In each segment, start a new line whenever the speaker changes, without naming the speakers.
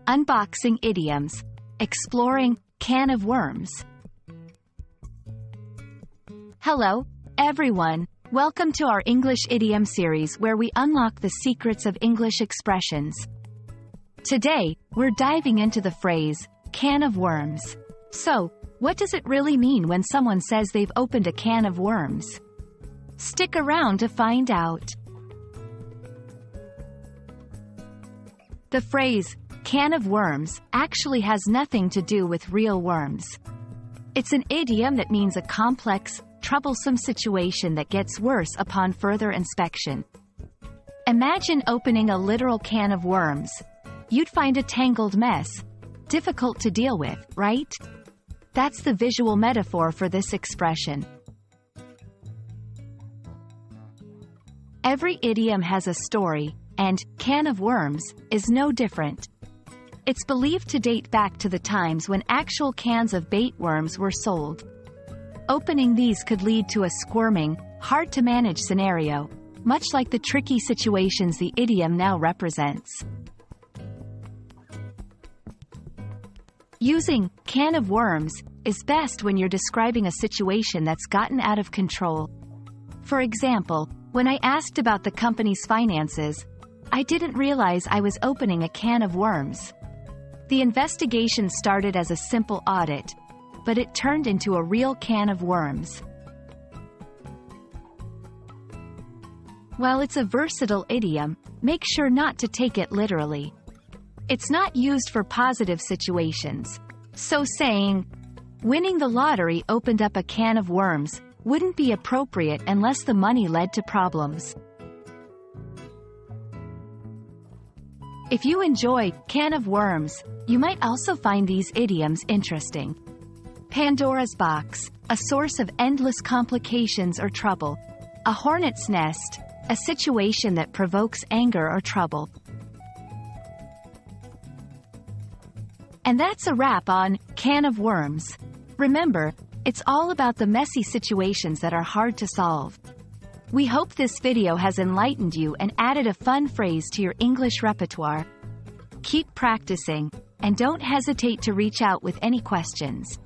Unboxing idioms. Exploring can of worms. Hello, everyone. Welcome to our English idiom series where we unlock the secrets of English expressions. Today, we're diving into the phrase, can of worms. So, what does it really mean when someone says they've opened a can of worms? Stick around to find out. The phrase, can of worms, actually has nothing to do with real worms. It's an idiom that means a complex, troublesome situation that gets worse upon further inspection. Imagine opening a literal can of worms. You'd find a tangled mess. Difficult to deal with, right? That's the visual metaphor for this expression. Every idiom has a story, and can of worms is no different. It's believed to date back to the times when actual cans of bait worms were sold. Opening these could lead to a squirming, hard-to-manage scenario, much like the tricky situations the idiom now represents. Using can of worms is best when you're describing a situation that's gotten out of control. For example, when I asked about the company's finances, I didn't realize I was opening a can of worms. The investigation started as a simple audit, but it turned into a real can of worms. While it's a versatile idiom, make sure not to take it literally. It's not used for positive situations. So saying, winning the lottery opened up a can of worms, wouldn't be appropriate unless the money led to problems. If you enjoy can of worms, you might also find these idioms interesting. Pandora's box, a source of endless complications or trouble. A hornet's nest, a situation that provokes anger or trouble. And that's a wrap on can of worms. Remember, it's all about the messy situations that are hard to solve. We hope this video has enlightened you and added a fun phrase to your English repertoire. Keep practicing, and don't hesitate to reach out with any questions.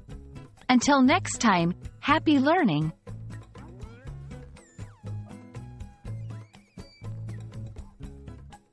Until next time, happy learning!